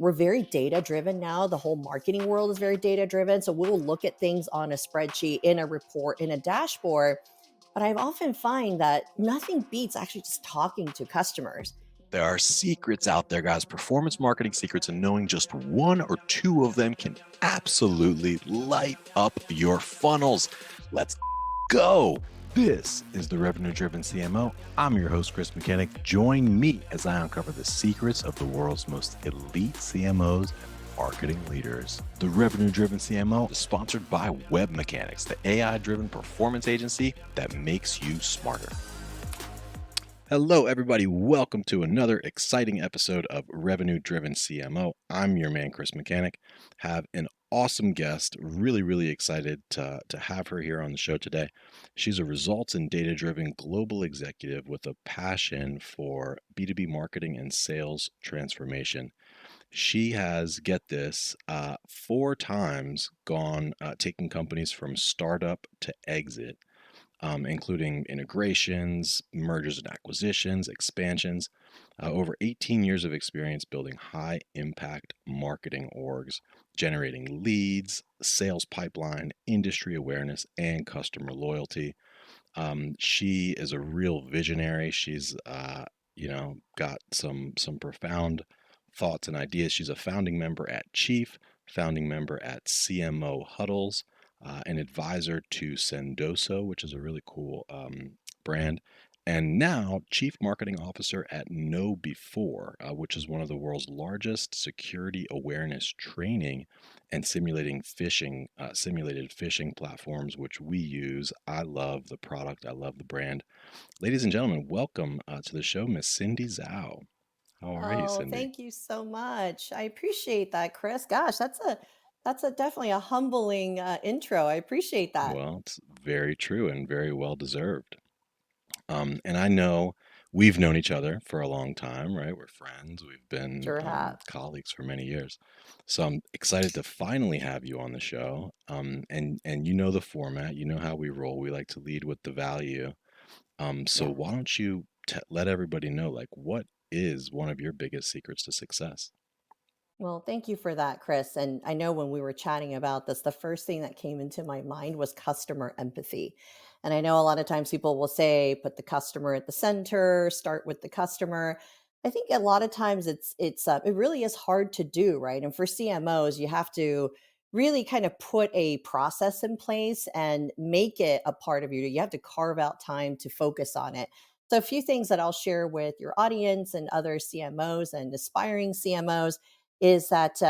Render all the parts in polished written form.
we're very data driven now. The whole marketing world is very data driven. So we'll look at things on a spreadsheet, in a report, in a dashboard. But I often find that nothing beats actually just talking to customers. There are secrets out there, guys, performance marketing secrets, and knowing just one or two of them can absolutely light up your funnels. Let's go. This is the Revenue Driven CMO. I'm your host, Chris Mechanic. Join me as I uncover the secrets of the world's most elite CMOs and marketing leaders. The Revenue Driven CMO is sponsored by Web Mechanics, the AI-driven performance agency that makes you smarter. Hello, everybody. Welcome to another exciting episode of Revenue Driven CMO. I'm your man, Chris Mechanic. Have an awesome guest. Really excited to have her here on the show today. She's a results and data-driven global executive with a passion for B2B marketing and sales transformation. She has, get this, 4 times gone taking companies from startup to exit, including integrations, mergers and acquisitions, expansions, over 18 years of experience building high impact marketing orgs, generating leads, sales pipeline, industry awareness, and customer loyalty. She is a real visionary. She's, got some profound thoughts and ideas. She's a founding member at Chief, founding member at CMOHuddles, an advisor to Sendoso, which is a really cool brand, and now Chief Marketing Officer at KnowBe4, which is one of the world's largest security awareness training and simulated phishing platforms, which we use. I love the product. I love the brand. Ladies and gentlemen, welcome to the show, Miss Cindy Zhou. How are you, Oh, Cindy? thank you so much. I appreciate that, Chris. Gosh, that's a definitely a humbling intro. I appreciate that. Well, it's very true and very well deserved. And I know we've known each other for a long time, right? We're friends. We've been Sure have. colleagues for many years. So I'm excited to finally have you on the show. And you know the format. You know how we roll. We like to lead with the value. So Yeah. why don't you let everybody know, like, what is one of your biggest secrets to success? Well, thank you for that, Chris. And I know when we were chatting about this, the first thing that came into my mind was customer empathy. And I know a lot of times people will say, put the customer at the center, start with the customer. I think a lot of times it really is hard to do, right? And for CMOs, you have to really kind of put a process in place and make it a part of you. You have to carve out time to focus on it. So a few things that I'll share with your audience and other CMOs and aspiring CMOs is that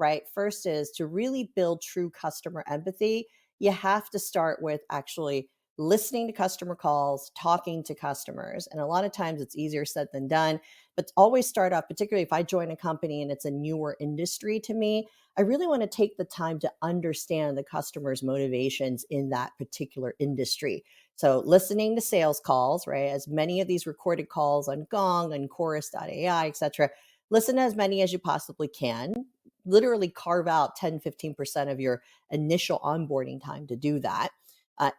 right, first is to really build true customer empathy. You have to start with actually listening to customer calls, talking to customers. And a lot of times it's easier said than done, but always start off, particularly if I join a company and it's a newer industry to me, I really want to take the time to understand the customer's motivations in that particular industry. So listening to sales calls, right? As many of these recorded calls on Gong and Chorus.ai, etc. Listen to as many as you possibly can. Literally carve out 10-15% of your initial onboarding time to do that.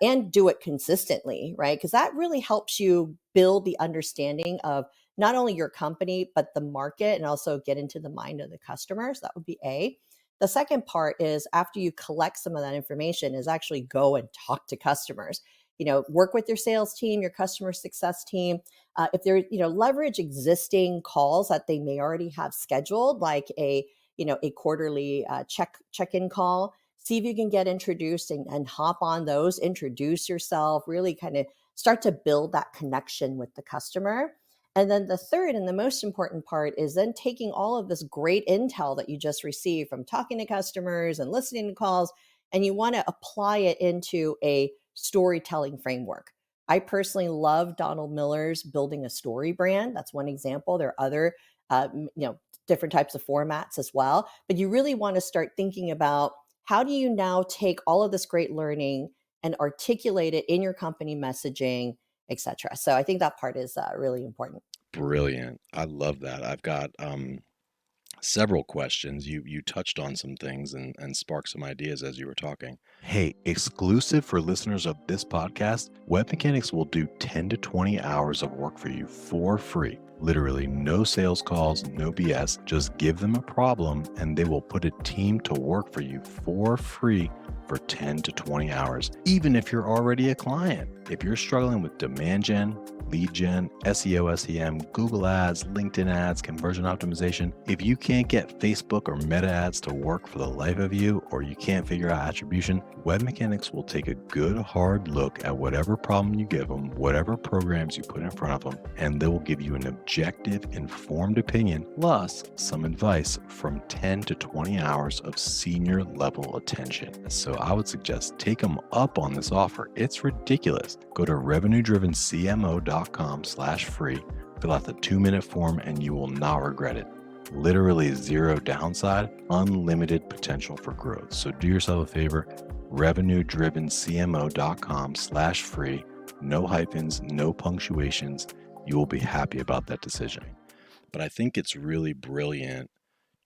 And do it consistently, right? Because that really helps you build the understanding of not only your company, but the market, and also get into the mind of the customers. That would be A. The second part is after you collect some of that information is actually go and talk to customers. Work with your sales team, your customer success team. If they're, leverage existing calls that they may already have scheduled, like a quarterly check-in call. See if you can get introduced and hop on those, introduce yourself, really kind of start to build that connection with the customer. And then the third and the most important part is then taking all of this great intel that you just received from talking to customers and listening to calls, and you want to apply it into a storytelling framework. I personally love Donald Miller's Building a Story brand. That's one example. There are other, different types of formats as well. But you really want to start thinking about how do you now take all of this great learning and articulate it in your company messaging, etc. So I think that part is really important. Brilliant. I love that. I've got several questions. You touched on some things and sparked some ideas as you were talking. Hey, exclusive for listeners of this podcast, Web Mechanics will do 10 to 20 hours of work for you for free. Literally no sales calls, no BS. Just give them a problem and they will put a team to work for you for free for 10 to 20 hours, even if you're already a client. If you're struggling with demand gen, lead gen, SEO, SEM, Google ads, LinkedIn ads, conversion optimization, if you can't get Facebook or Meta ads to work for the life of you, or you can't figure out attribution, Web Mechanics will take a good hard look at whatever problem you give them, whatever programs you put in front of them, and they will give you an objective, informed opinion, plus some advice from 10 to 20 hours of senior level attention. So I would suggest take them up on this offer. It's ridiculous. Go to revenuedrivencmo.com/free, fill out the 2-minute form, and you will not regret it. Literally zero downside, unlimited potential for growth. So do yourself a favor, revenuedrivencmo.com/free, no hyphens, no punctuations. You will be happy about that decision. But I think it's really brilliant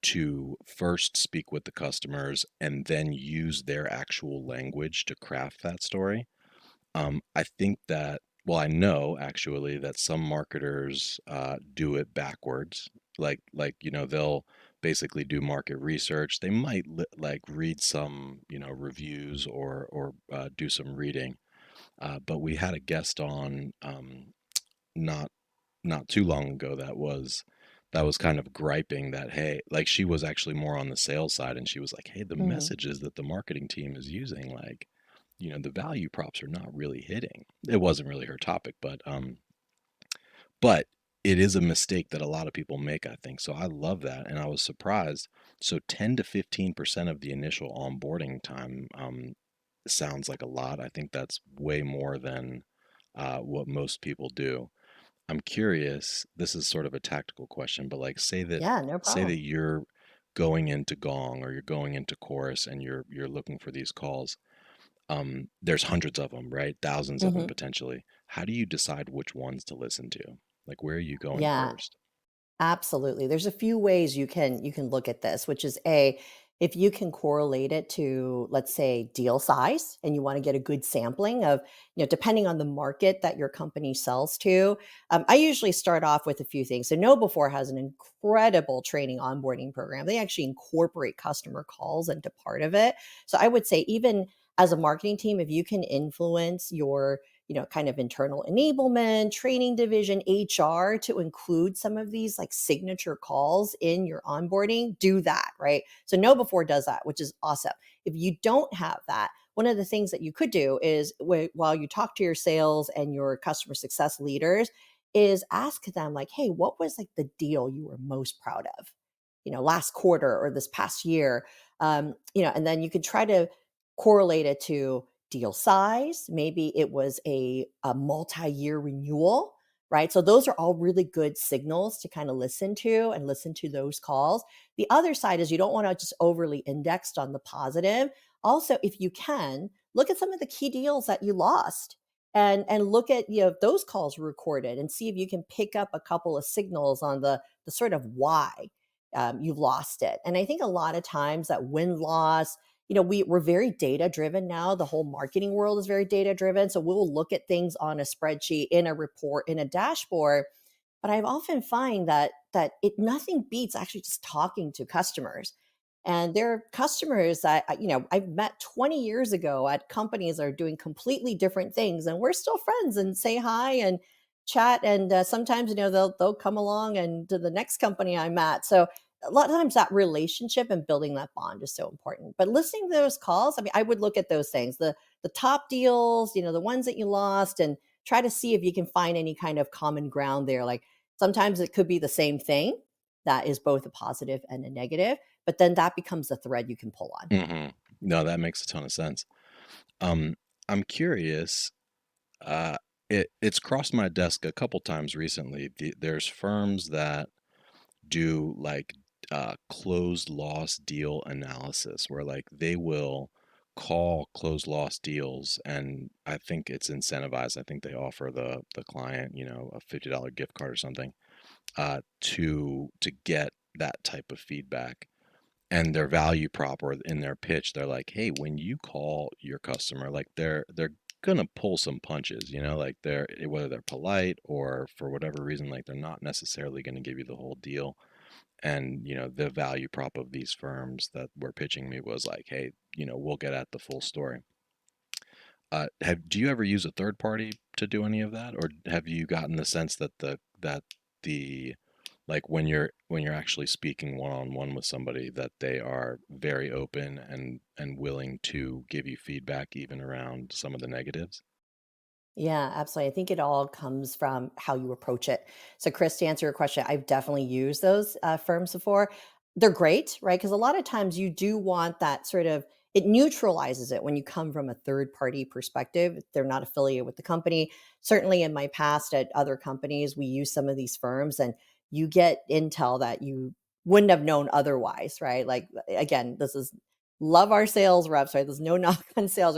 to first speak with the customers and then use their actual language to craft that story. I think that, well, I know actually that some marketers do it backwards. They'll basically do market research. They might like read some, reviews or do some reading. But we had a guest on not not too long ago that was kind of griping that, hey, like she was actually more on the sales side and she was like, hey, the Mhm. messages that the marketing team is using, like, the value props are not really hitting. It wasn't really her topic, but it is a mistake that a lot of people make, I think. So I love that. And I was surprised. So 10 to 15% of the initial onboarding time sounds like a lot. I think that's way more than what most people do. I'm curious, this is sort of a tactical question, but like Yeah, no say problem. that you're going into Gong or you're going into Chorus and you're looking for these calls. There's hundreds of them, right? Thousands of them Mhm. potentially. How do you decide which ones to listen to? Like, where are you going Yeah. first? Absolutely. There's a few ways you can look at this, which is A, if you can correlate it to, let's say, deal size, and you want to get a good sampling of, depending on the market that your company sells to. I usually start off with a few things. So KnowBe4 has an incredible training onboarding program. They actually incorporate customer calls into part of it. So I would say, even as a marketing team, if you can influence your kind of internal enablement, training division, HR to include some of these like signature calls in your onboarding, do that, right? So Know Before does that, which is awesome. If you don't have that, one of the things that you could do is while you talk to your sales and your customer success leaders, is ask them like, hey, what was like the deal you were most proud of? Last quarter or this past year. And then you could try to correlate it to deal size. Maybe it was a multi-year renewal, right? So those are all really good signals to kind of listen to and listen to those calls. The other side is you don't want to just overly indexed on the positive. Also, if you can, look at some of the key deals that you lost and look at if those calls were recorded and see if you can pick up a couple of signals on the sort of why you lost it. And I think a lot of times that win loss, we're very data driven now. The whole marketing world is very data driven. So we'll look at things on a spreadsheet, in a report, in a dashboard. But I've often find that it nothing beats actually just talking to customers. And there are customers that I've met 20 years ago at companies that are doing completely different things, and we're still friends and say hi and chat. And sometimes they'll come along and to the next company I'm at. So a lot of times that relationship and building that bond is so important. But listening to those calls, I mean, I would look at those things, the top deals, the ones that you lost, and try to see if you can find any kind of common ground there. Like sometimes it could be the same thing that is both a positive and a negative, but then that becomes a thread you can pull on. No, that makes a ton of sense. Um, I'm curious. Uh, it's crossed my desk a couple times recently. There's firms that do like closed loss deal analysis where like they will call closed loss deals, and I think it's incentivized. I think they offer the client, a $50 gift card or something to get that type of feedback. And their value prop or in their pitch, they're like, hey, when you call your customer, like they're gonna pull some punches, like whether they're polite or for whatever reason, like they're not necessarily going to give you the whole deal. And the value prop of these firms that were pitching me was like, hey, we'll get at the full story. Do you ever use a third party to do any of that, or have you gotten the sense that the like when you're actually speaking one on one with somebody, that they are very open and willing to give you feedback even around some of the negatives? Yeah, absolutely. I think it all comes from how you approach it. So, Chris, to answer your question, I've definitely used those firms before. They're great, right? Because a lot of times you do want that sort of, it neutralizes it when you come from a third party perspective. They're not affiliated with the company. Certainly in my past at other companies, we use some of these firms and you get intel that you wouldn't have known otherwise, right? Like, again, this is love our sales reps, right? There's no knock on sales.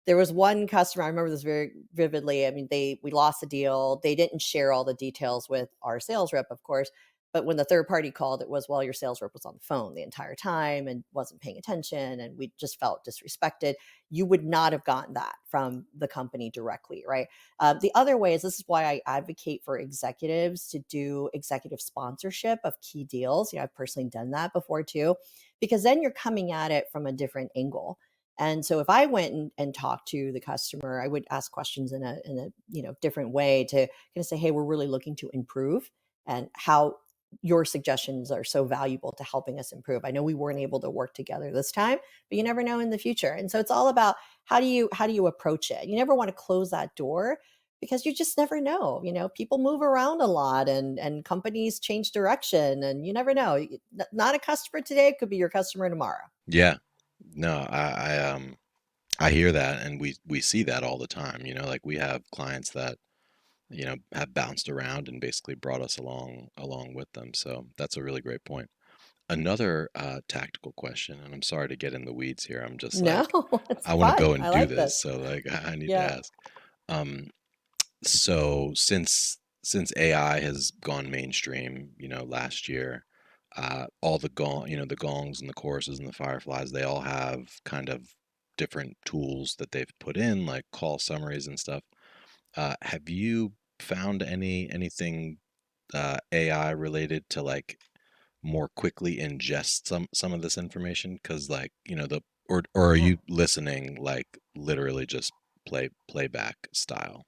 There was one customer, I remember this very vividly. I mean, we lost the deal. They didn't share all the details with our sales rep, of course. But when the third party called, it was, well, your sales rep was on the phone the entire time and wasn't paying attention. And we just felt disrespected. You would not have gotten that from the company directly, right? The other way is, this is why I advocate for executives to do executive sponsorship of key deals. I've personally done that before too, because then you're coming at it from a different angle. And so if I went and talked to the customer, I would ask questions in a different way to kind of say, hey, we're really looking to improve, and how your suggestions are so valuable to helping us improve. I know we weren't able to work together this time, but you never know in the future. And so it's all about how do you approach it. You never want to close that door, because you just never know. People move around a lot, and companies change direction, and you never know. Not a customer today could be your customer tomorrow. Yeah. No, I hear that, and we see that all the time. Like we have clients that have bounced around and basically brought us along with them. So that's a really great point. Another tactical question, and I'm sorry to get in the weeds here. I'm just No, like, it's I want to fun. go I and do like this, this. so like I need to Yeah. ask. Um, so since AI has gone mainstream, last year, all the gongs and the choruses and the fireflies, they all have kind of different tools that they've put in, like call summaries and stuff. Have you found anything AI related to like more quickly ingest some of this information? Because like the or are Yeah. you listening like literally just playback style?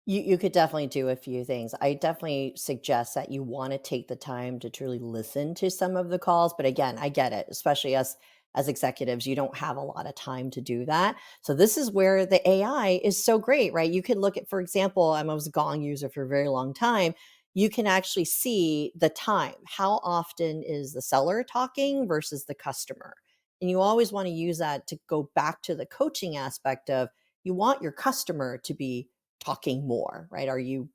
You could definitely do a few things. I definitely suggest that you wanna take the time to truly listen to some of the calls, but again, I get it, especially as executives, you don't have a lot of time to do that. So this is where the AI is so great, right? You can look at, for example, I was a Gong user for a very long time. You can actually see the time. How often is the seller talking versus the customer? And you always wanna use that to go back to the coaching aspect of, you want your customer to be talking more, right? Are you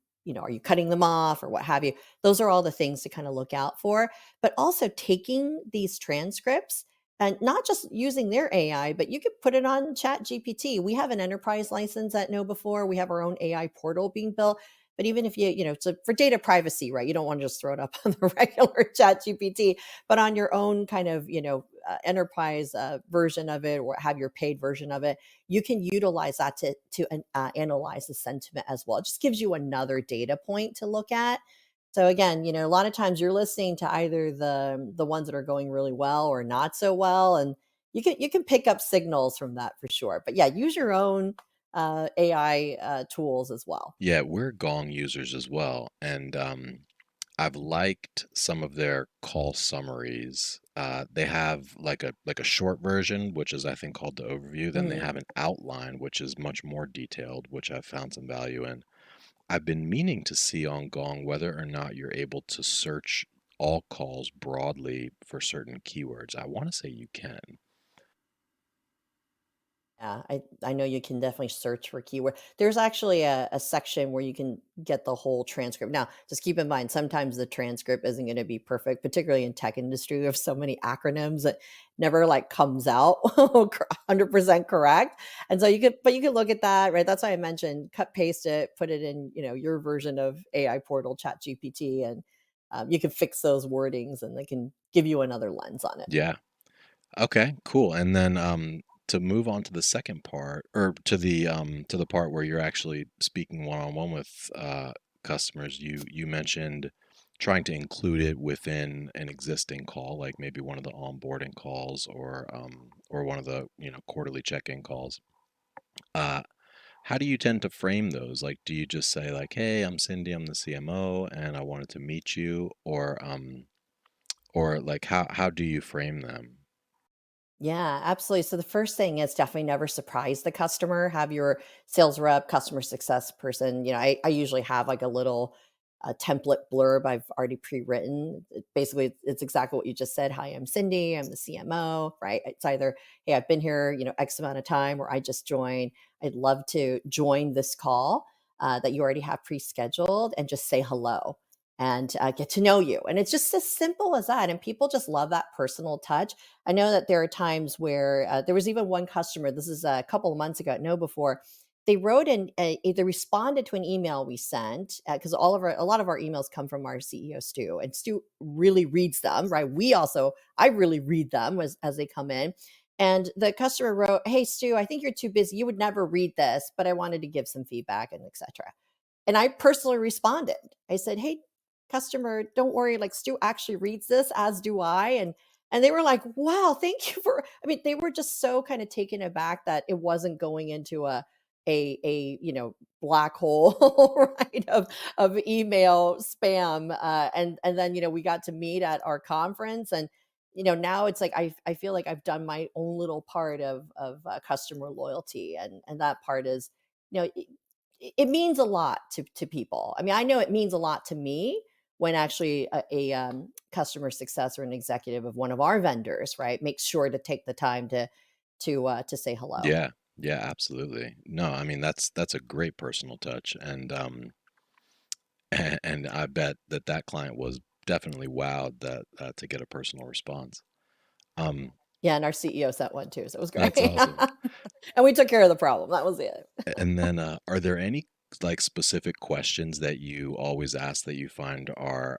cutting them off or what have you? Those are all the things to kind of look out for. But also taking these transcripts and not just using their AI, but you could put it on Chat GPT. We have an enterprise license at Know Before. We have our own AI portal being built. But even if so for data privacy, right? You don't want to just throw it up on the regular Chat GPT, but on your own kind of, enterprise version of it, or have your paid version of it, you can utilize that to analyze the sentiment as well. It just gives you another data point to look at. So again, a lot of times you're listening to either the ones that are going really well or not so well, and you can pick up signals from that for sure. But yeah, use your own AI tools as well. Yeah, we're Gong users as well, and I've liked some of their call summaries. They have like a short version, which is I think called the overview. Then they Mhm. have an outline, which is much more detailed, which I've found some value in. I've been meaning to see on Gong whether or not you're able to search all calls broadly for certain keywords. I want to say you can. Yeah, I know you can definitely search for keyword. There's actually a section where you can get the whole transcript. Now, just keep in mind, sometimes the transcript isn't going to be perfect, particularly in tech industry. We have so many acronyms that never like comes out 100% correct. And so you could look at that, right? That's why I mentioned cut, paste it, put it in, your version of AI portal, Chat GPT, and you can fix those wordings and they can give you another lens on it. Yeah. Okay, cool. And then to move on to the second part, or to the part where you're actually speaking one-on-one with customers, you mentioned trying to include it within an existing call, like maybe one of the onboarding calls or one of the, quarterly check-in calls. Uh how do you tend to frame those? Like, do you just say like, "Hey, I'm Cindy, I'm the CMO, and I wanted to meet you," or like how do you frame them? Yeah, absolutely. So the first thing is definitely never surprise the customer. Have your sales rep, customer success person. I usually have like a little template blurb I've already pre-written. Basically, it's exactly what you just said. Hi, I'm Cindy. I'm the CMO. Right? It's either, hey, I've been here, X amount of time, or I just joined. I'd love to join this call that you already have pre-scheduled, and just say hello and get to know you. And it's just as simple as that. And people just love that personal touch. I know that there are times where there was even one customer. This is a couple of months ago at KnowBe4. They wrote they responded to an email we sent because a lot of our emails come from our CEO Stu, and Stu really reads them. Right? I really read them as they come in. And the customer wrote, "Hey Stu, I think you're too busy. You would never read this, but I wanted to give some feedback and etc." And I personally responded. I said, "Hey, customer, don't worry. Like Stu actually reads this, as do I." And they were like, "Wow, thank you for." I mean, they were just so kind of taken aback that it wasn't going into a black hole, right, of email spam. And then we got to meet at our conference, and now it's like I feel like I've done my own little part of customer loyalty, and that part is you know it means a lot to people. I mean, I know it means a lot to me when actually a customer success or an executive of one of our vendors, right, makes sure to take the time to say hello. Yeah. Yeah, absolutely. No, I mean that's a great personal touch, and and I bet that that client was definitely wowed that to get a personal response. Um, Yeah, and our CEO sent one too, so it was that's great. awesome. And we took care of the problem. That was it. And then, are there any like specific questions that you always ask that you find are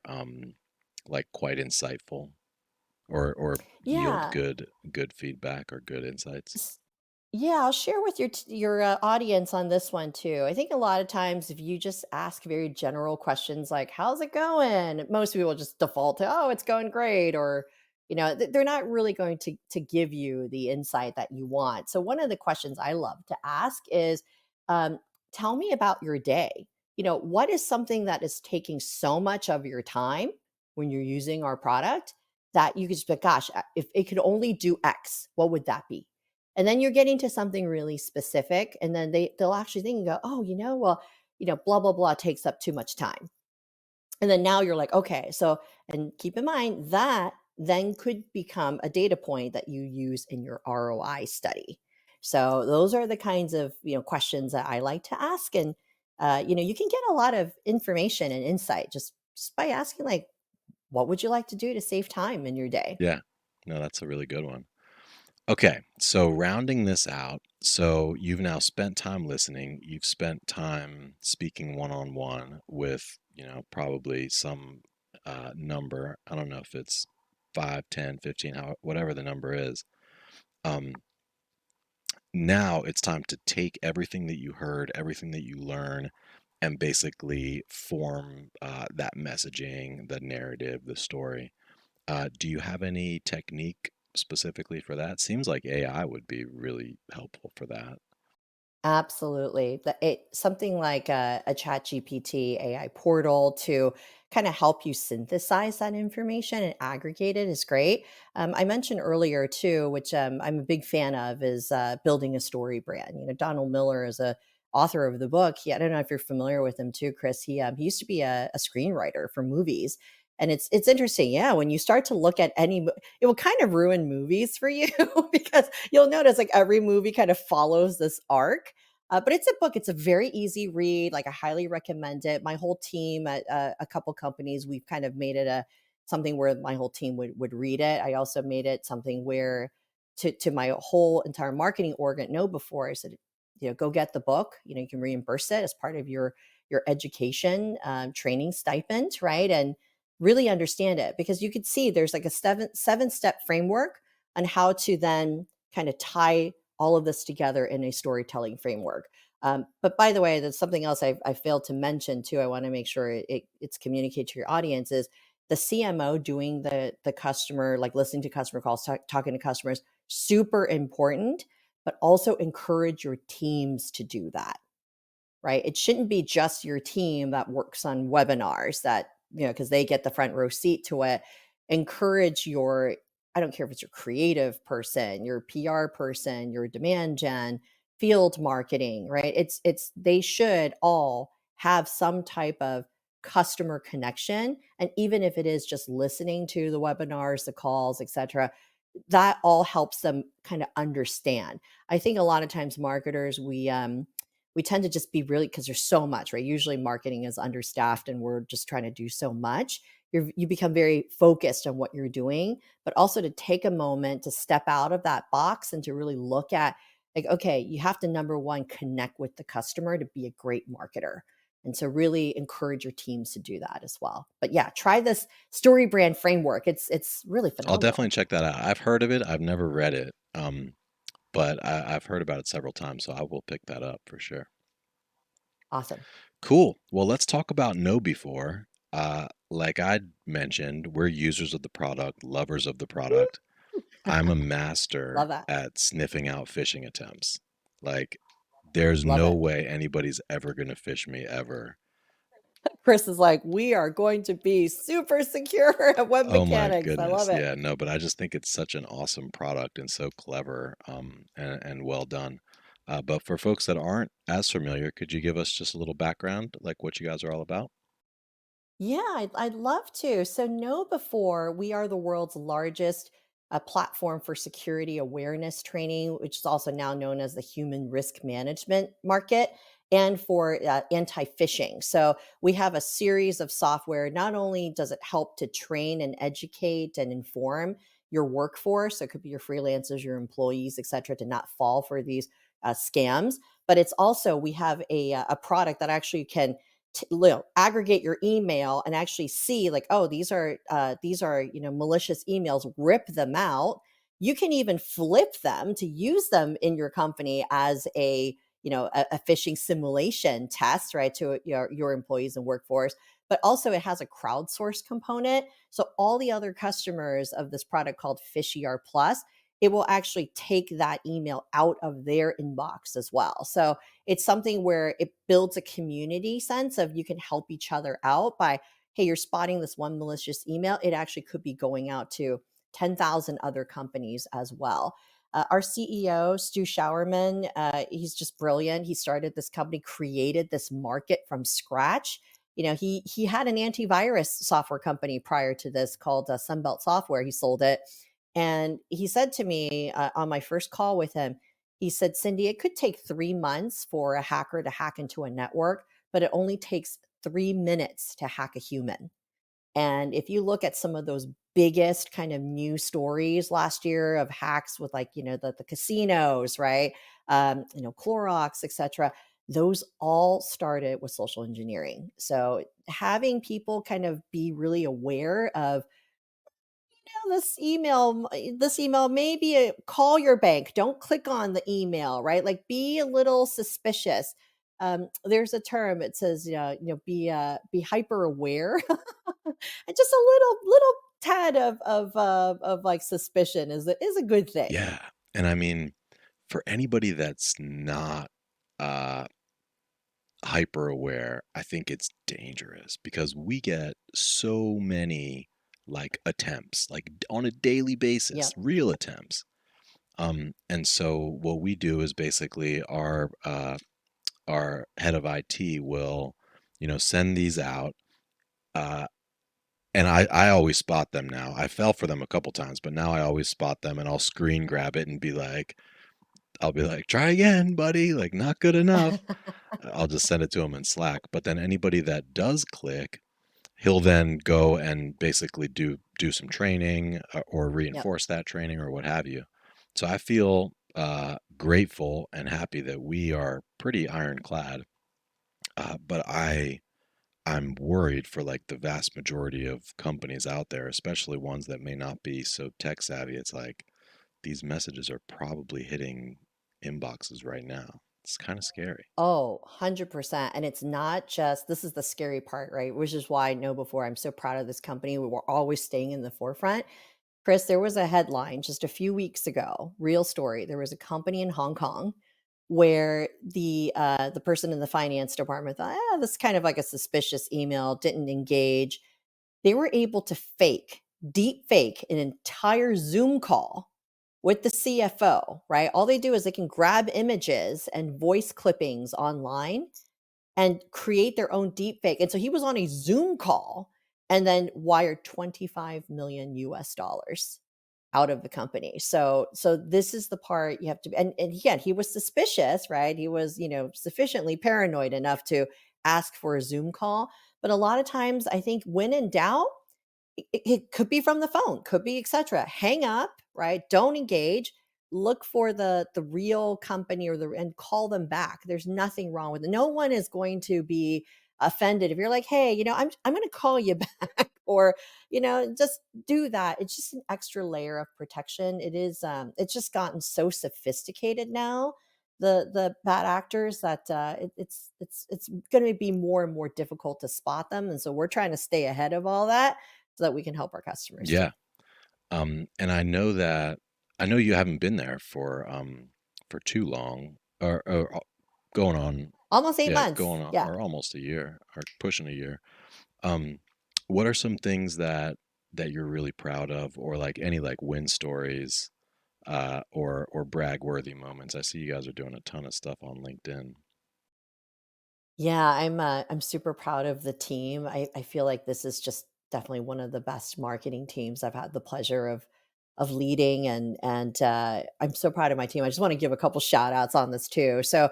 like quite insightful or yield Yeah. good feedback or good insights? Yeah, I'll share with your audience on this one too. I think a lot of times if you just ask very general questions like "How's it going?" most people just default to "Oh, it's going great," or they're not really going to give you the insight that you want. So one of the questions I love to ask is, um, "Tell me about your day. What is something that is taking so much of your time when you're using our product that you could just be, gosh, if it could only do X, what would that be?" And then you're getting to something really specific, and then they'll actually think and go, "Oh, well, blah blah blah takes up too much time." And then now you're like, "Okay, so," and keep in mind that then could become a data point that you use in your ROI study. So those are the kinds of questions that I like to ask, and you can get a lot of information and insight just by asking, like, "What would you like to do to save time in your day?" Yeah. No, that's a really good one. Okay, so rounding this out, so you've now spent time listening, you've spent time speaking one on one with, probably some number. I don't know if it's 5, 10, 15, how, whatever the number is. Um, Now it's time to take everything that you heard, everything that you learn, and basically form that messaging, the narrative, the story. Do you have any technique specifically for that? Seems like AI would be really helpful for that. Absolutely. Something like a chat GPT AI portal to kind of help you synthesize that information and aggregate it is great. I mentioned earlier too, which I'm a big fan of, is building a story brand. Donald Miller is a author of the book. I don't know if you're familiar with him too, Chris. He used to be a screenwriter for movies. And it's interesting, yeah. When you start to look at it will kind of ruin movies for you because you'll notice like every movie kind of follows this arc, but it's a book. It's a very easy read. Like I highly recommend it. My whole team at a couple companies, we've kind of made it a something where my whole team would read it. I also made it something where to my whole entire marketing org at Know Before, I said, go get the book. You can reimburse it as part of your education training stipend, right? And really understand it, because you could see there's like a seven step framework on how to then kind of tie all of this together in a storytelling framework. But by the way, that's something else I failed to mention too. I want to make sure it's communicated to your audience is the CMO doing the customer, like listening to customer calls, talking to customers, super important, but also encourage your teams to do that, right? It shouldn't be just your team that works on webinars that, because they get the front row seat to it. Encourage your, I don't care if it's your creative person, your PR person, your demand gen, field marketing, right? They should all have some type of customer connection. And even if it is just listening to the webinars, the calls, etc., that all helps them kind of understand. I think a lot of times marketers, we tend to just be really, because there's so much, right? Usually marketing is understaffed and we're just trying to do so much. You become very focused on what you're doing, but also to take a moment to step out of that box and to really look at, like, okay, you have to, number one, connect with the customer to be a great marketer. And so really encourage your teams to do that as well. But yeah, try this story brand framework. It's really I'll definitely phenomenal. check that out. I've heard of it. I've never read it. But I've heard about it several times, so I will pick that up for sure. Awesome. Cool. Well, let's talk about KnowBe4. Like I mentioned, we're users of the product, lovers of the Woo! product. I'm a master Love that. at sniffing out phishing attempts. Like, there's Love no it. way anybody's ever going to phish me ever. Chris is like, we are going to be super secure at web Oh my mechanics. I love goodness. it. Yeah, no, but I just think it's such an awesome product and so clever, and well done. But for folks that aren't as familiar, could you give us just a little background, like what you guys are all about? Yeah, I'd love to. So, know before we are the world's largest platform for security awareness training, which is also now known as the human risk management market, and for anti phishing. So, we have a series of software. Not only does it help to train and educate and inform your workforce, so it could be your freelancers, your employees, et cetera, to not fall for these scams, but it's also, we have a product that actually can aggregate your email and actually see, like, oh, these are malicious emails, rip them out. You can even flip them to use them in your company as a phishing simulation test, right, to your employees and workforce. But also it has a crowdsourced component, so all the other customers of this product called PhishER Plus, it will actually take that email out of their inbox as well. So it's something where it builds a community sense of, you can help each other out by, hey, you're spotting this one malicious email. It actually could be going out to 10,000 other companies as well. Our CEO, Stu Showerman, he's just brilliant. He started this company, created this market from scratch. He had an antivirus software company prior to this called Sunbelt Software. He sold it. And he said to me on my first call with him, he said, Cindy, it could take 3 months for a hacker to hack into a network, but it only takes 3 minutes to hack a human. And if you look at some of those biggest kind of news stories last year of hacks with, like, the casinos, right? Clorox, etc. Those all started with social engineering. So having people kind of be really aware of, this email, maybe call your bank, don't click on the email, right? Like, be a little suspicious. There's a term, it says, be hyper aware. And just a little tad of like suspicion is a good thing. Yeah. And I mean, for anybody that's not uh, hyper aware, I think it's dangerous because we get so many like attempts, like on a daily basis, Yep. real attempts. And so what we do is basically our head of IT will, send these out. Uh, and I always spot them now. I fell for them a couple times, but now I always spot them and I'll screen grab it and I'll be like, try again, buddy. Like, not good enough. I'll just send it to him in Slack. But then anybody that does click, he'll then go and basically do some training or Yep. reinforce that training or what have you. So I feel grateful and happy that we are pretty ironclad. But I'm worried for like the vast majority of companies out there, especially ones that may not be so tech savvy. It's like these messages are probably hitting inboxes right now. It's kind of scary. Oh, 100%. And it's not just, this is the scary part, right? Which is why I know before I'm so proud of this company. We were always staying in the forefront. Chris, there was a headline just a few weeks ago, real story. There was a company in Hong Kong where the person in the finance department thought, this is kind of like a suspicious email, didn't engage. They were able to deep fake an entire Zoom call with the CFO, right? All they do is they can grab images and voice clippings online and create their own deep fake. And so he was on a Zoom call and then wired 25 million US dollars out of the company. So this is the part you have to, and again, he was suspicious, right? He was, sufficiently paranoid enough to ask for a Zoom call. But a lot of times I think when in doubt, it could be from the phone, could be etc. Hang up, right? Don't engage. Look for the real company or the and call them back. There's nothing wrong with it. No one is going to be offended if you're like, hey, I'm going to call you back, or just do that. It's just an extra layer of protection. It's just gotten so sophisticated now. The bad actors that it's going to be more and more difficult to spot them, and so we're trying to stay ahead of all that so that we can help our customers too. Yeah. And I know you haven't been there for too long, or going on, Almost 8 yeah, months. going on, Yeah. or almost a year, or pushing a year. Um, what are some things that you're really proud of, or like any like win stories, or brag worthy moments? I see you guys are doing a ton of stuff on LinkedIn. Yeah, I'm super proud of the team. I feel like this is just definitely one of the best marketing teams I've had the pleasure of leading, and I'm so proud of my team. I just want to give a couple shout outs on this too. So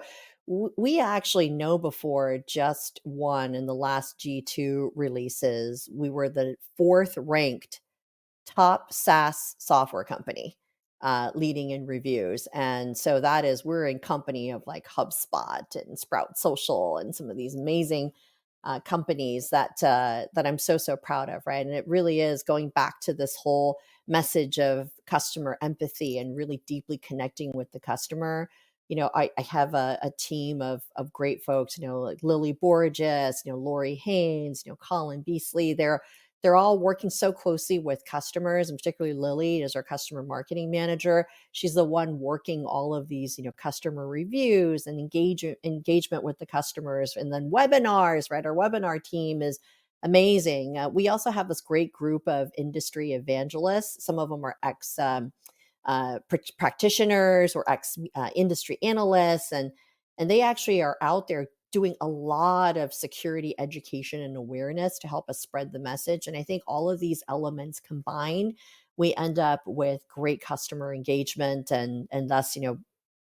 we actually know before just won in the last G2 releases. We were the fourth ranked top SaaS software company, leading in reviews. And so that is, we're in company of like HubSpot and Sprout Social and some of these amazing companies that I'm so proud of, right? And it really is going back to this whole message of customer empathy and really deeply connecting with the customer. I have a team of great folks, like Lily Borges, Lori Haynes, Colin Beasley. They're all working so closely with customers, and particularly Lily is our customer marketing manager. She's the one working all of these, customer reviews and engagement with the customers, and then webinars. Right, our webinar team is amazing. We also have this great group of industry evangelists. Some of them are ex practitioners or ex industry analysts, and they actually are out there doing a lot of security education and awareness to help us spread the message. And I think all of these elements combined, we end up with great customer engagement, and thus,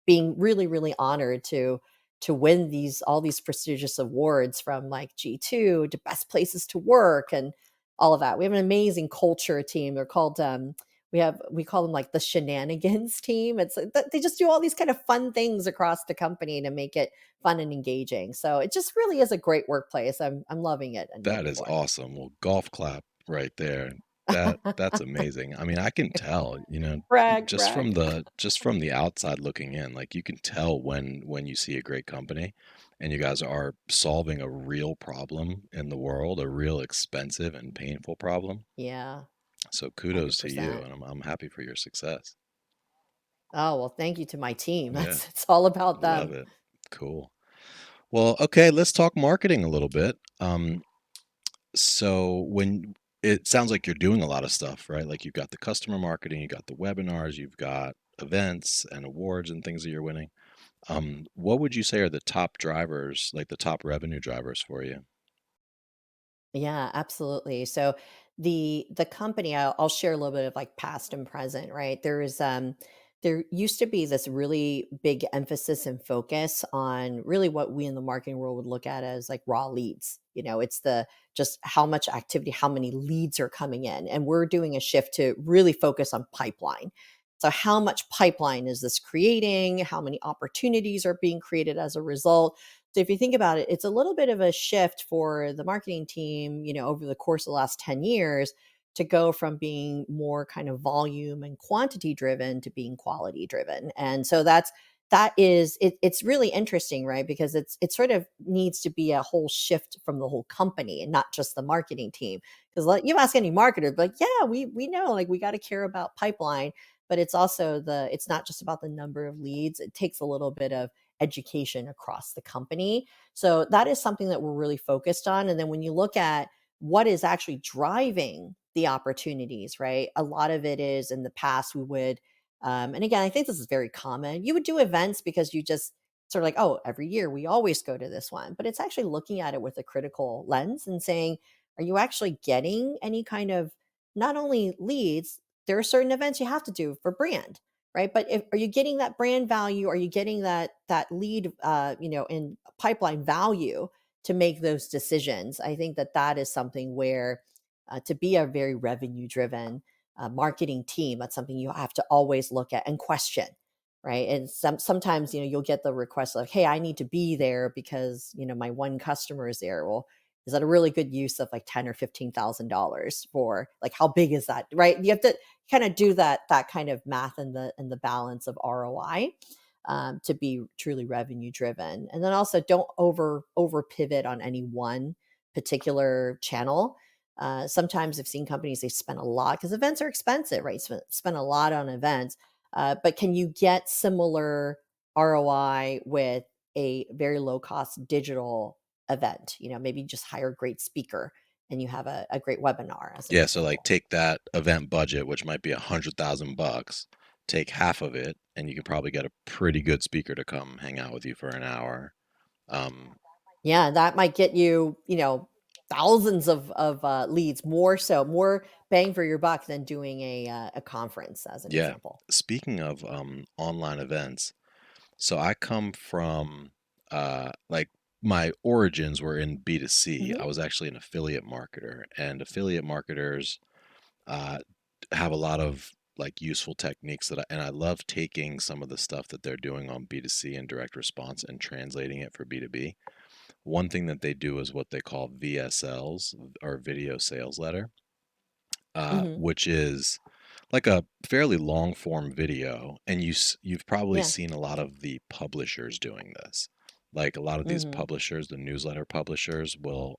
being really honored to win all these prestigious awards, from like G2 to best places to work and all of that. We have an amazing culture team. They're called we call them like the shenanigans team. It's like they just do all these kind of fun things across the company to make it fun and engaging. So it just really is a great workplace. I'm loving it and know That is before. awesome. Well, golf clap right there. That's amazing. I mean, I can tell, Brag, brag. just from the outside looking in, like you can tell when you see a great company and you guys are solving a real problem in the world, a real expensive and painful problem. Yeah, So kudos to you, 100%. and I'm happy for your success. Oh, well, thank you to my team. Yeah, It's all about love them. it. Cool. Well, okay, let's talk marketing a little bit. So when it sounds like you're doing a lot of stuff, right? Like you've got the customer marketing, you got the webinars, you've got events and awards and things that you're winning. What would you say are the top drivers, like the top revenue drivers for you? Yeah, absolutely. So the company, I'll share a little bit of like past and present, right? There used to be this really big emphasis and focus on really what we in the marketing world would look at as like raw leads. It's the just how much activity, how many leads are coming in. And we're doing a shift to really focus on pipeline. So how much pipeline is this creating? How many opportunities are being created as a result? So if you think about it, it's a little bit of a shift for the marketing team, over the course of the last 10 years to go from being more kind of volume and quantity driven to being quality driven. And so it's really interesting, right? Because it sort of needs to be a whole shift from the whole company and not just the marketing team. Because like you ask any marketer, like, yeah, we know, like, we got to care about pipeline, but it's not just about the number of leads. It takes a little bit of education across the company. So that is something that we're really focused on. And then when you look at what is actually driving the opportunities, right? A lot of it is, in the past we would, and again, I think this is very common. You would do events because you just sort of like, oh, every year we always go to this one. But it's actually looking at it with a critical lens and saying, are you actually getting any kind of, not only leads, there are certain events you have to do for brand, right? But are you getting that brand value? Are you getting that lead, in pipeline value to make those decisions? I think that is something where, to be a very revenue driven marketing team, that's something you have to always look at and question, right? And sometimes, you'll get the request like, hey, I need to be there because, my one customer is there. Well, is that a really good use of like 10 or $15,000 for, like, how big is that, right? You have to kind of do that kind of math and the balance of ROI, to be truly revenue driven. And then also, don't over pivot on any one particular channel. Sometimes I've seen companies, they spend a lot because events are expensive, right? Spend a lot on events, but can you get similar ROI with a very low cost digital event? Maybe just hire a great speaker and you have a great webinar as an Yeah, so like example. take that event budget, which might be 100,000 bucks, take half of it, and you can probably get a pretty good speaker to come hang out with you for an hour. Um, Yeah, that might get you, thousands of leads, more bang for your buck than doing a conference, as an yeah. example. Speaking of online events, so I come from like my origins were in B2C. Hmm. I was actually an affiliate marketer, and affiliate marketers uh, have a lot of like useful techniques and I love taking some of the stuff that they're doing on B2C and direct response and translating it for B2B. One thing that they do is what they call VSLs, or video sales letter, Hmm. which is like a fairly long form video, and you've probably Yeah. seen a lot of the publishers doing this. Like a lot of these Hmm. publishers, the newsletter publishers will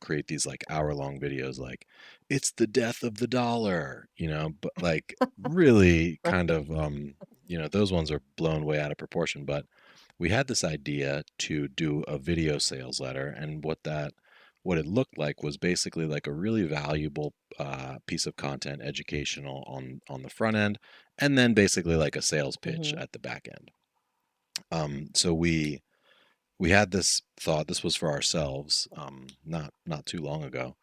create these like hour-long videos like it's the death of the dollar, but like really kind of those ones are blown way out of proportion. But we had this idea to do a video sales letter, and what it looked like was basically like a really valuable piece of content, educational on the front end, and then basically like a sales pitch Hmm. at the back end. So we had this thought. This was for ourselves, not too long ago.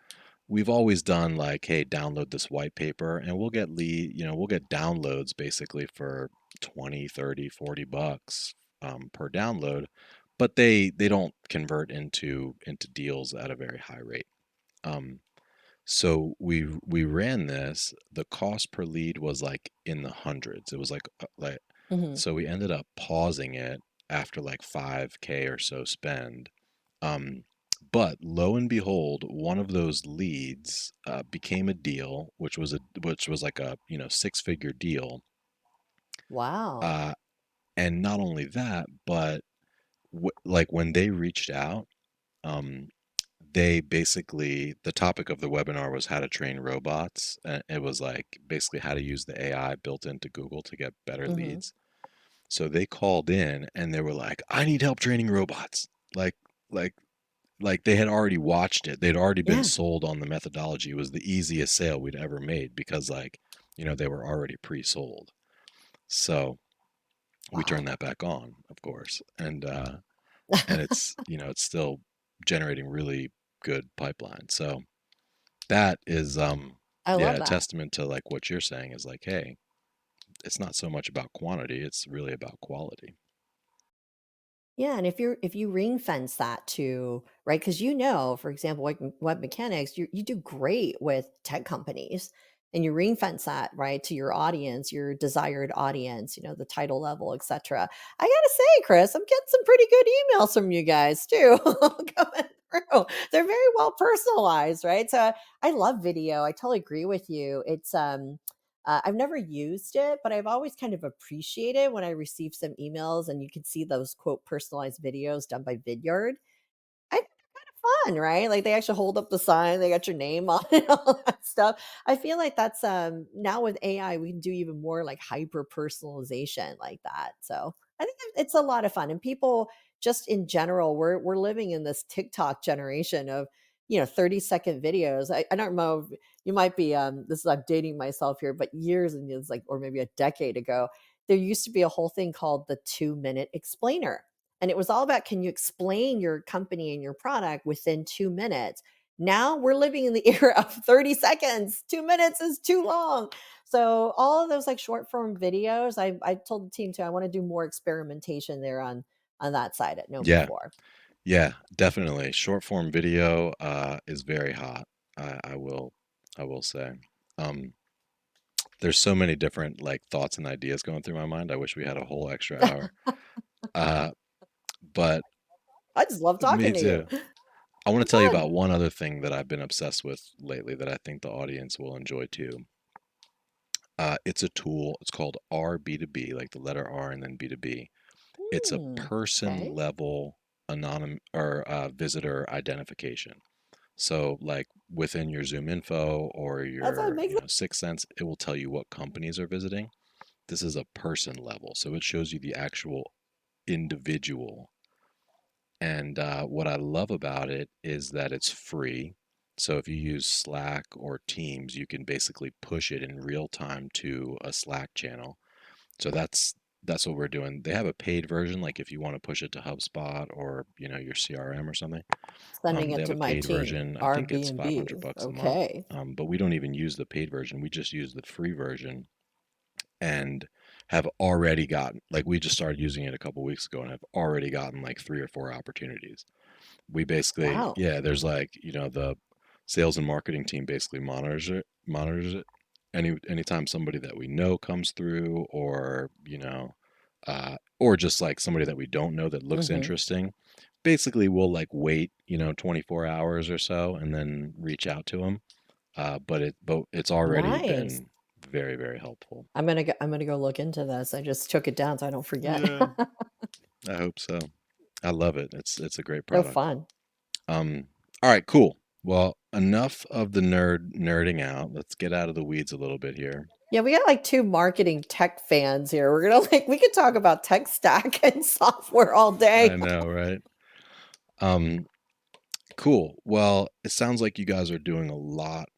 We've always done like, hey, download this white paper, and we'll get downloads basically for 20, 30, 40 bucks per download, but they don't convert into deals at a very high rate. Um, so we ran this. The cost per lead was like in the hundreds. It was like Hmm. so we ended up pausing it after like 5K or so spend. Um, but lo and behold, one of those leads became a deal, which was like a six-figure deal. Wow. Uh, and not only that, but like when they reached out, um, they basically the topic of the webinar was how to train robots. And it was like basically how to use the AI built into Google to get better Hmm. leads. So they called in and they were like, "I need help training robots." Like like like they had already watched it. They'd already been Yeah. sold on the methodology. It was the easiest sale we'd ever made because like, they were already pre-sold. So we turned Wow. that back on, of course. And it's still generating really good pipeline. So that is I yeah, love a that. testament to like what you're saying is like, hey, it's not so much about quantity, it's really about quality. Yeah, and if you ring fence that to, right, because, for example, like web mechanics, you do great with tech companies. and you ring fence that, right, to your audience, your desired audience, the title level, etc. I gotta say, Chris, I'm getting some pretty good emails from you guys too coming through. They're very well personalized, right? So I love video. I totally agree with you. I've never used it, but I've always kind of appreciated when I receive some emails and you can see those quote personalized videos done by Vidyard. I think it's kind of fun, right? Like they actually hold up the sign, they got your name on it, all that stuff. I feel like that's now with AI, we can do even more like hyper personalization like that. So I think it's a lot of fun. And people just in general, we're living in this TikTok generation of 30-second videos. I don't know if you might be this is I'm dating myself here, but years and years, like or maybe a decade ago, there used to be a whole thing called the 2-minute explainer, and it was all about, can you explain your company and your product within 2 minutes? Now we're living in the era of 30 seconds. 2 minutes is too long. So all of those like short form videos, I told the team too, I want to do more experimentation there on that side at Know Yeah. Before. Yeah, definitely. Short form video is very hot. I will say. Um, there's so many different like thoughts and ideas going through my mind. I wish we had a whole extra hour. Uh, but I just love me talking to you. too. I want to tell you Fun. about one other thing that I've been obsessed with lately that I think the audience will enjoy too. It's a tool. It's called RB2B, like the letter R and then B2B. It's a person Okay. level anonymous or visitor identification. So, like within your Zoom info or That's what your, makes it. Sixth Sense, it will tell you what companies are visiting. This is a person level, so it shows you the actual individual. And what I love about it is that it's free. So if you use Slack or Teams, you can basically push it in real time to a Slack channel. So that's what we're doing. They have a paid version, like if you want to push it to HubSpot or your CRM or something. Sending They it have to a my paid team. version. I think it's 500 Airbnb. bucks a month. Okay. But we don't even use the paid version. We just use the free version and have already gotten like we just started using it a couple weeks ago and have already gotten like 3 or 4 opportunities. We basically, Wow. yeah, there's like, the sales and marketing team basically monitors it. Anytime somebody that we know comes through or just like somebody that we don't know that looks Hmm. interesting, basically we'll like wait, 24 hours or so and then reach out to them. But it's already Nice. been very, very helpful. I'm gonna go look into this. I just took it down so I don't forget. Yeah, I hope so. I love it. It's a great So product. fun. Um, all right, cool. Well, enough of the nerding out. Let's get out of the weeds a little bit here. Yeah, we got like two marketing tech fans here. We're gonna we could talk about tech stack and software all I day. know, right? Um, cool. Well, it sounds like you guys are doing a lot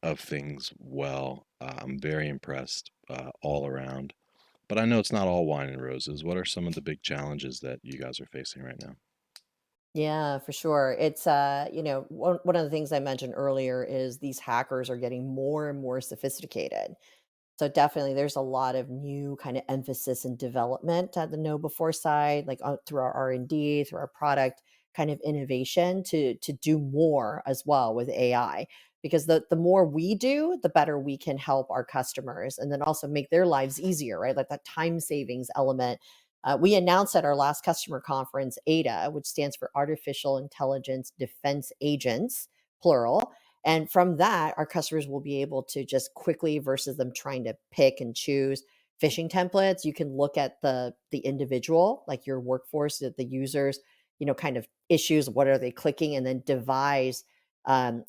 of things well. I'm very impressed all around. But I know it's not all wine and roses. What are some of the big challenges that you guys are facing right now? Yeah, for sure. It's one of the things I mentioned earlier is these hackers are getting more and more sophisticated. So definitely there's a lot of new kind of emphasis and development at the know before side, like through our R&D, through our product kind of innovation to do more as well with AI. Because the more we do, the better we can help our customers and then also make their lives easier, right? Like that time savings element. We announced at our last customer conference, ADA, which stands for Artificial Intelligence Defense Agents, plural, and from that, our customers will be able to just quickly versus them trying to pick and choose phishing templates. You can look at the individual, like your workforce, the users, kind of issues. What are they clicking, and then devise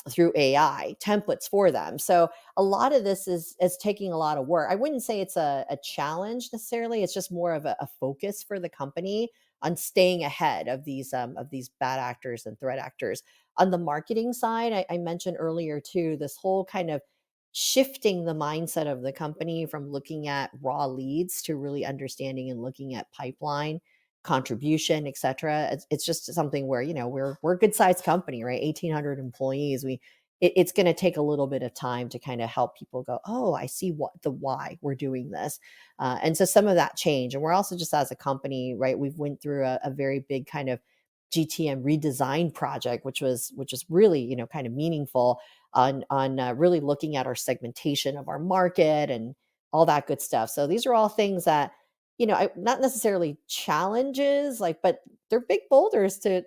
through AI templates for them. So a lot of this is taking a lot of work. I wouldn't say it's a challenge necessarily. It's just more of a focus for the company on staying ahead of these bad actors and threat actors. On the marketing side, I mentioned earlier too, this whole kind of shifting the mindset of the company from looking at raw leads to really understanding and looking at pipeline contribution, et cetera. It's just something where, we're a good sized company, right? 1,800 employees. It's going to take a little bit of time to kind of help people go, oh, I see what the why we're doing this. And so some of that change. And we're also just as a company, right? We've went through a very big kind of GTM redesign project, which is really, kind of meaningful. on really looking at our segmentation of our market and all that good stuff. So these are all things that, not necessarily challenges, like, but they're big boulders to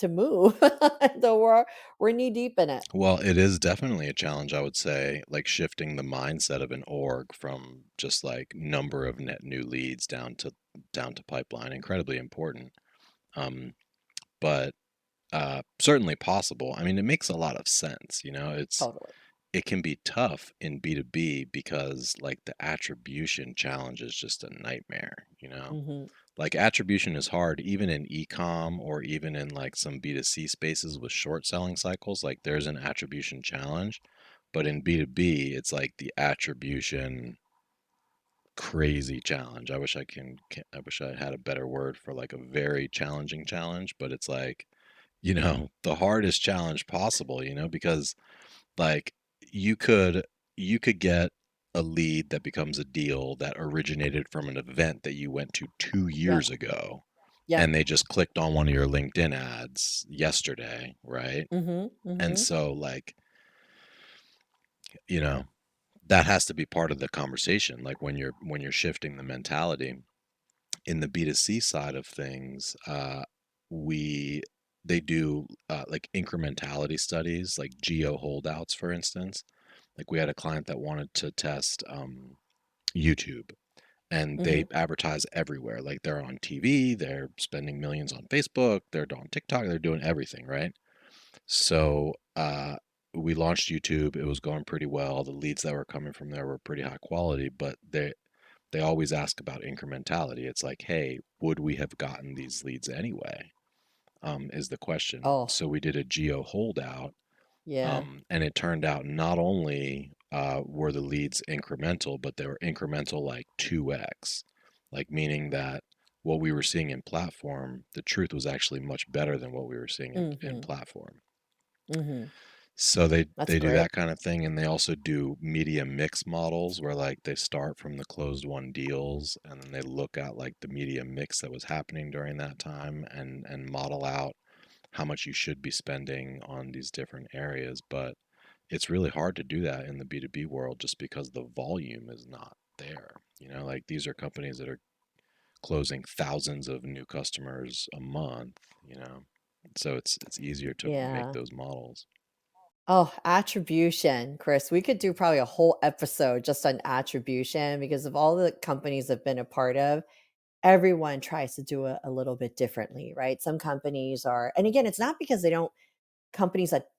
move. So we're knee deep in it. Well, it is definitely a challenge, I would say, like shifting the mindset of an org from just like number of net new leads down to pipeline. Incredibly important. Um, but certainly possible. I mean, it makes a lot of sense. Totally. It can be tough in B2B because like the attribution challenge is just a nightmare. Hmm. Like attribution is hard even in e-com or even in like some B2C spaces with short selling cycles. Like there's an attribution challenge, but in B2B, it's like the attribution crazy challenge. I wish I had a better word for like a very challenging challenge, but it's like, the hardest challenge possible, because like you could you could get a lead that becomes a deal that originated from an event that you went to 2 Yep. years ago and Yep. they just clicked on one of your LinkedIn ads yesterday, right? Hmm. And Hmm. so like, you know, that has to be part of the conversation like when you're shifting the mentality in the B2C side of things. We they do like incrementality studies like geo holdouts, for instance. Like we had a client that wanted to test YouTube, and they Hmm. advertise everywhere. Like they're on TV, they're spending millions on Facebook, they're on TikTok, they're doing everything, right? So we launched YouTube. It was going pretty well. The leads that were coming from there were pretty high quality, but they always ask about incrementality. It's like, hey, would we have gotten these leads anyway? Is the question. Oh, So we did a geo holdout. yeah. And it turned out not only were the leads incremental, but they were incremental like 2x, like meaning that what we were seeing in platform, the truth was actually much better than what we were seeing in Hmm. platform. Hmm. So they That's they do great. that kind of thing, and they also do media mix models where like they start from the closed won deals, and then they look at like the media mix that was happening during that time and model out how much you should be spending on these different areas. But it's really hard to do that in the B2B world just because the volume is not there. Like these are companies that are closing thousands of new customers a month, you know. So it's easier to make Yeah. those models. Oh, attribution, Chris. We could do probably a whole episode just on attribution because of all the companies I've been a part of. Everyone tries to do it a little bit differently, right? Some companies are, and again, it's not because they don't, companies that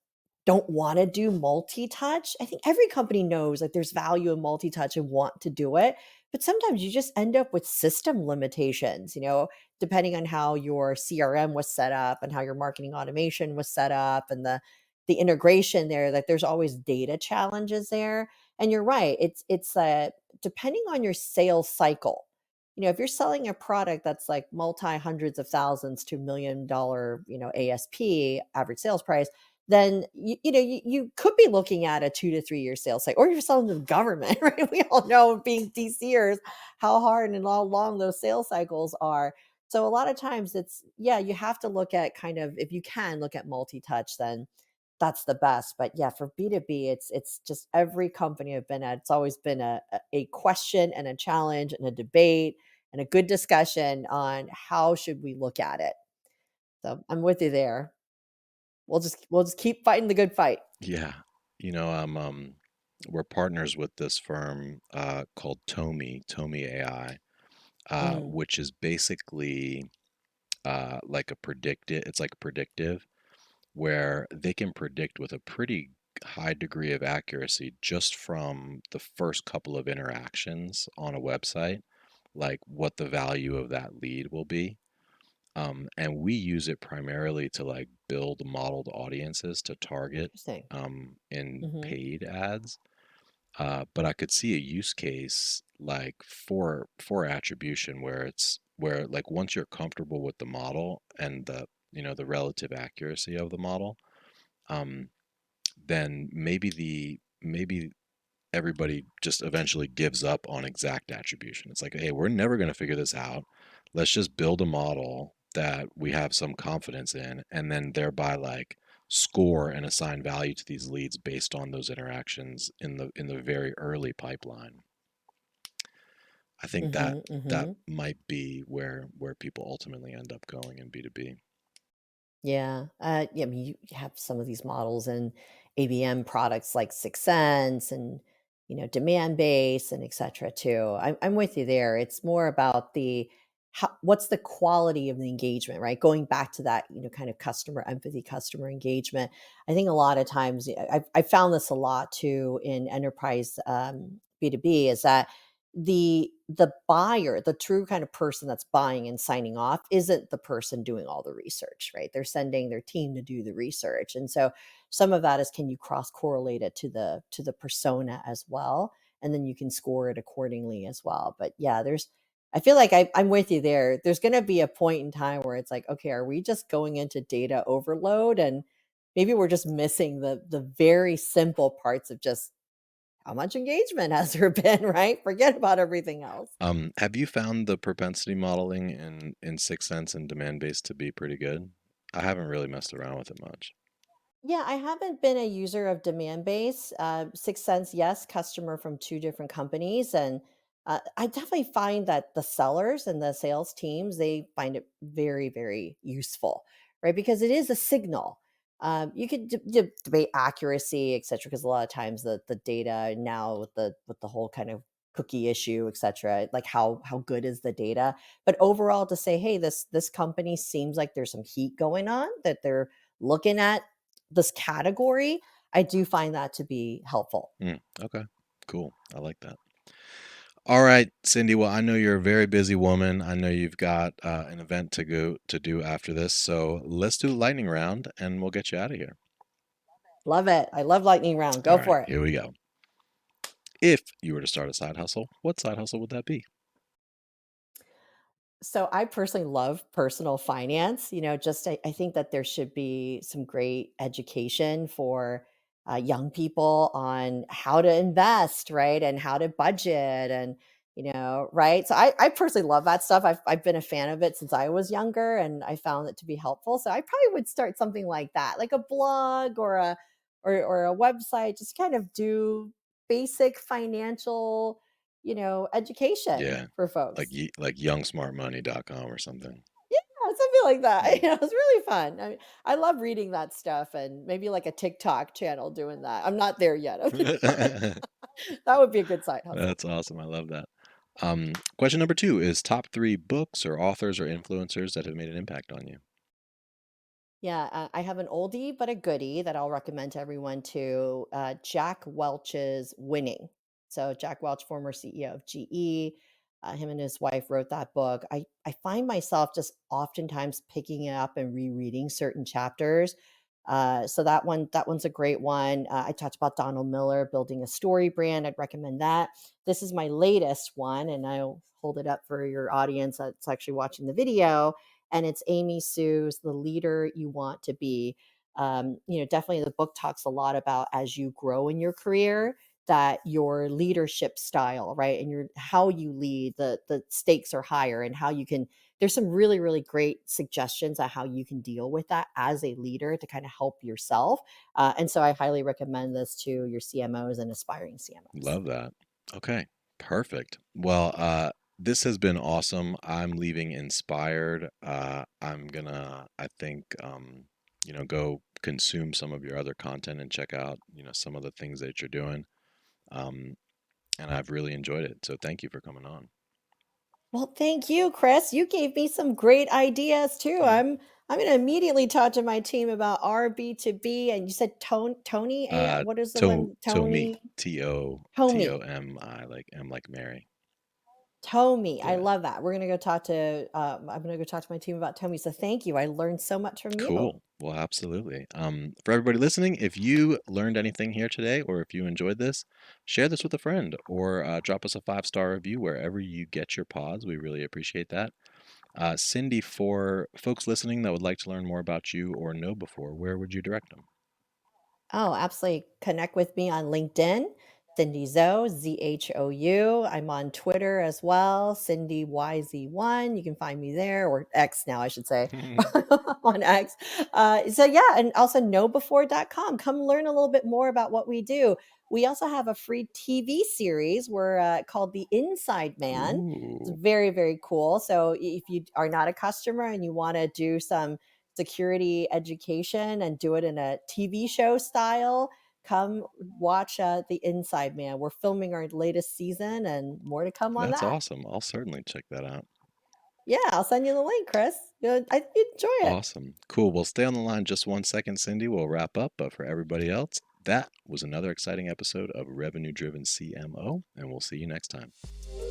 don't wanna do multi-touch. I think every company knows that there's value in multi-touch and want to do it, but sometimes you just end up with system limitations, depending on how your CRM was set up and how your marketing automation was set up and the integration there, like, there's always data challenges there, and you're right, it's depending on your sales cycle. If you're selling a product that's like multi hundreds of thousands to $1 million, ASP, average sales price, then you could be looking at a 2 to 3 year sales cycle, or you're selling to the government, right? We all know, being DCers, how hard and how long those sales cycles are. So a lot of times it's, yeah, you have to look at, kind of, if you can look at multi-touch, then that's the best. But yeah, for B2B, it's just every company I've been at, it's always been a question and a challenge and a debate and a good discussion on how should we look at it. So I'm with you there. We'll just keep fighting the good fight. Yeah. I'm we're partners with this firm called Tomi AI, Mm, which is basically like a predictive. It's like predictive, where they can predict with a pretty high degree of accuracy just from the first couple of interactions on a website, like what the value of that lead will be. And we use it primarily to like build modeled audiences to target interesting. in Mhm. paid ads. But I could see a use case like for attribution where like once you're comfortable with the model and the relative accuracy of the model, um, then maybe everybody just eventually gives up on exact attribution. It's like, hey, we're never going to figure this out. Let's just build a model that we have some confidence in, and then thereby like score and assign value to these leads based on those interactions in the very early pipeline. I think that Hmm. that Hmm. might be where people ultimately end up going in B2B. Yeah. Yeah. I mean, you have some of these models and ABM products like Six Sense and, demand base and et cetera too. I'm with you there. It's more about what's the quality of the engagement, right? Going back to that, kind of customer empathy, customer engagement. I think a lot of times, I found this a lot too in enterprise B2B is that the buyer, the true kind of person that's buying and signing off isn't the person doing all the research, right? They're sending their team to do the research. And so some of that is, can you cross correlate it to the persona as well? And then you can score it accordingly as well. But yeah, I feel like I'm with you there. There's going to be a point in time where it's like, okay, are we just going into data overload? And maybe we're just missing the very simple parts of just how much engagement has there been, right? Forget about everything else. Have you found the propensity modeling in Sixth Sense and Demand Base to be pretty good? I haven't really messed around with it much. Yeah, I haven't been a user of demand base. Sixth Sense, yes, customer from two different companies, and I definitely find that the sellers and the sales teams they find it very, very useful, right? Because it is a signal. You could debate accuracy, et cetera, because a lot of times the data now with the whole kind of cookie issue, et cetera, like how good is the data? But overall, to say, hey, this company seems like there's some heat going on that they're looking at this category, I do find that to be helpful. Okay, cool. I like that. All right, Cindy. Well, I know you're a very busy woman. I know you've got an event to go to do after this. So let's do the lightning round and we'll get you out of here. Love it. I love lightning round. All Go right, for it. here we go. If you were to start a side hustle, what side hustle would that be? So I personally love personal finance. Just I think that there should be some great education for young people on how to invest, right, and how to budget, and right. So I personally love that stuff. I've been a fan of it since I was younger, and I found it to be helpful. So I probably would start something like that, like a blog or a website, just kind of do basic financial education Yeah, for folks. like youngsmartmoney.com or something. Yeah, something like that. Yeah. It's really fun. I love reading that stuff and maybe like a TikTok channel doing that. I'm not there yet. But that would be a good side hustle. That's awesome. I love that. Question number two is top three books or authors or influencers that have made an impact on you. Yeah, I have an oldie but a goodie that I'll recommend to everyone too. Jack Welch's Winning. So Jack Welch, former CEO of GE, him and his wife wrote that book. I find myself just oftentimes picking it up and rereading certain chapters. So that one's a great one. I talked about Donald Miller building a story brand. I'd recommend that. This is my latest one, and I'll hold it up for your audience that's actually watching the video, and it's Amy Sue's The Leader You Want to Be. Definitely the book talks a lot about as you grow in your career, that your leadership style, right, and your how you lead, the stakes are higher, and how you can. There's some really, really great suggestions on how you can deal with that as a leader to kind of help yourself. And so I highly recommend this to your CMOs and aspiring CMOs. Love that. Okay, perfect. Well, this has been awesome. I'm leaving inspired. I'm gonna, I think, go consume some of your other content and check out, some of the things that you're doing. Um, and I've really enjoyed it. So thank you for coming on. Well, thank you, Chris. You gave me some great ideas too. Yeah. I'm going to immediately talk to my team about our B2B. And you said Tony. What is the one? Tomi, Tony Totomi, Tommy. like M like Mary. Tommy. I Yeah. love that. We're going to go talk to. I'm going to go talk to my team about Tommy. So thank you. I learned so much from you. Cool. Well, absolutely. For everybody listening, if you learned anything here today, or if you enjoyed this, share this with a friend, or drop us a 5-star review wherever you get your pods. We really appreciate that. Cindy, for folks listening that would like to learn more about you or know before, where would you direct them? Oh, absolutely. Connect with me on LinkedIn. Cindy Zhou, Zhou. I'm on Twitter as well, CindyYZ1. You can find me there, or X now, I should say, on X. So yeah, and also KnowBe4.com. Come learn a little bit more about what we do. We also have a free TV series called The Inside Man. It's Ooh, very, very cool. So if you are not a customer and you want to do some security education and do it in a TV show style, come watch The Inside Man. We're filming our latest season and more to come on that's that. awesome. I'll certainly check that out. Yeah, I'll send you the link, Chris. I think you'd enjoy it. Awesome. Cool. Well, stay on the line just 1 second, Cindy. We'll wrap up. But for everybody else, that was another exciting episode of Revenue Driven CMO, and we'll see you next time.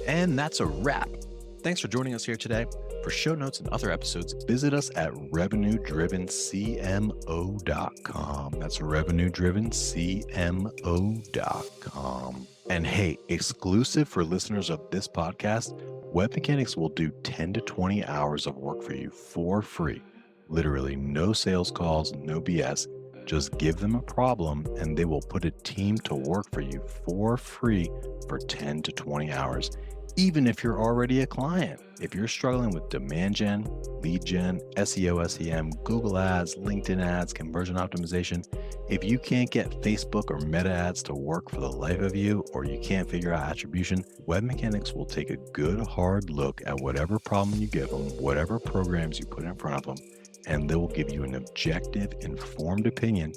And that's a wrap. Thanks for joining us here today. For show notes and other episodes, visit us at revenuedrivencmo.com. That's revenuedrivencmo.com. And hey, exclusive for listeners of this podcast, Web Mechanics will do 10 to 20 hours of work for you for free. Literally no sales calls, no BS. Just give them a problem and they will put a team to work for you for free for 10 to 20 hours. Even if you're already a client. If you're struggling with demand gen, lead gen, SEO, SEM, Google ads, LinkedIn ads, conversion optimization, if you can't get Facebook or Meta ads to work for the life of you, or you can't figure out attribution, Web Mechanics will take a good hard look at whatever problem you give them, whatever programs you put in front of them, and they will give you an objective, informed opinion,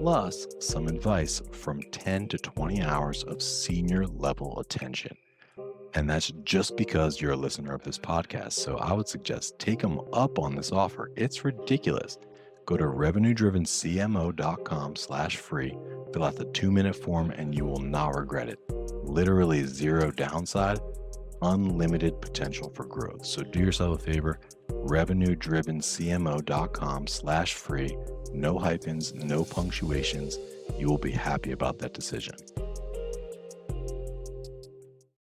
plus some advice from 10 to 20 hours of senior level attention. And that's just because you're a listener of this podcast. So I would suggest take them up on this offer. It's ridiculous. Go to revenuedrivencmo.com/free, fill out the 2-minute form, and you will not regret it. Literally zero downside, unlimited potential for growth. So do yourself a favor, revenuedrivencmo.com/free, no hyphens, no punctuations. You will be happy about that decision.